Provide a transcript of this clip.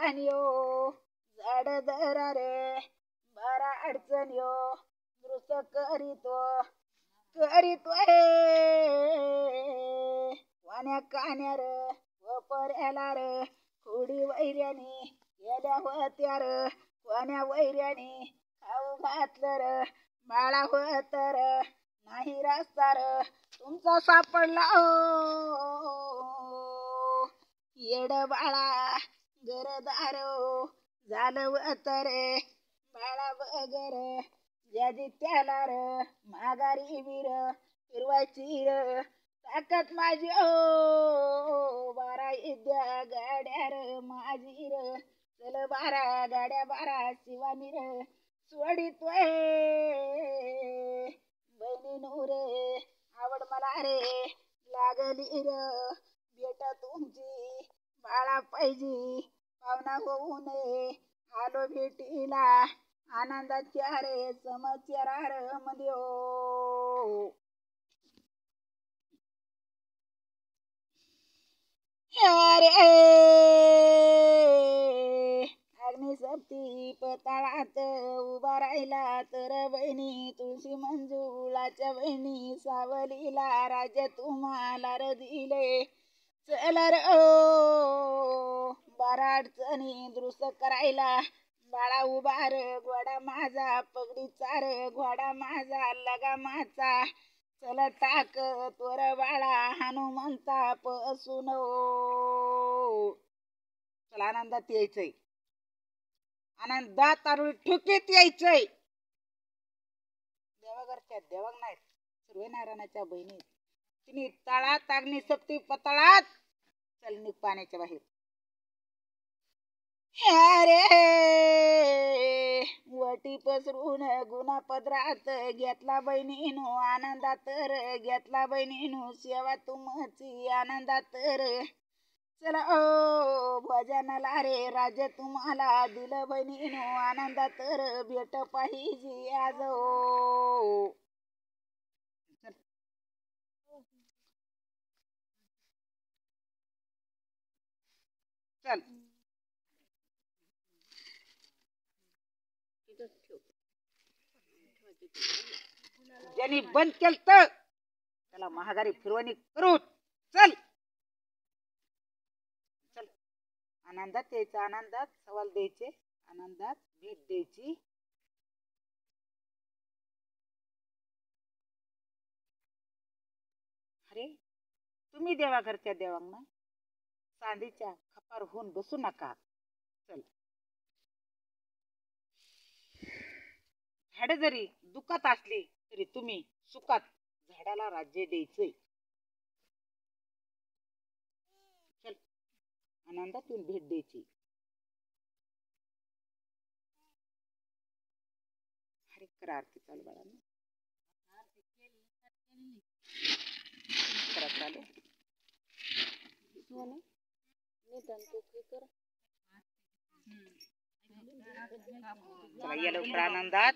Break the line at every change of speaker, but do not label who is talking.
कानियो झाड धरा रे बारा अडचण यो दृश्य करीतो हे वाण्या कान्या र व पर्याला र खोडी वैर्यानी गेल्या होत्या र वाण्या वैर्यानी खाऊ घातलं र बाळा होत र नाही रस्ता र तुमचा सापडला येड बाळा गरदार झालं वत रे बाळा बगर ज्यादी त्याला र माघारी वीर फिरवायची र ताकद माझी बारा इद्या गाड्या र माझी र चल बारा गाड्या बारा शिवानी र सोडितोय बहिणी रे आवड मला रे लागली र बेटा तुमची बाळा पाहिजे पाहुणा होऊ नये आलो भेटीला आनंदाच्या रे समाचार मध्ये अरे अग्निशक्ती पताळात उभा राहिला तर बहिणी तुळशी मंजुळाच्या बहिणी सावलीला राज्य तुम्हाला र दिले चल र बारा अडचणी दुरुस्त करायला बाळा उभा र घोडा माझा पगडी चार घोडा माझा लगा माझा चल टाक तोर बाळा हनुमंता पसून चला आनंदात यायचंय आनंदात आरुळी ठुकीत यायचंय देवाघरच्या देवाग नाहीत सर्वनारायणाच्या बहिणी तिने तळात अग्नी सप्ती पतळात चल निघ पाण्याच्या बाहेर अरे वटी पसरून गुन्हा पदरात घेतला बहिणीनो आनंदात तर घेतला बहिणीनो सेवा तुमची आनंदात तर चला भजनाला रे राज्य तुम्हाला दिलं बहिणीनो आनंदात तर भेट पाहिजे आज चल ज्यांनी बंद केलं त्याला महागारी फिरवणी करू चल चल आनंदात यायचं आनंदात सवाल द्यायचे आनंदात भेट द्यायची अरे तुम्ही देवाघरच्या देवांना चांदीच्या खपार होऊन बसू नका चल झाड जरी दुखात असली तरी तुम्ही सुखात झाडाला राज्य द्यायचंय चल आनंदात येऊन भेट द्यायची हरे करा आरती चालू बाळांना करा चालू चला या लवकर आनंदात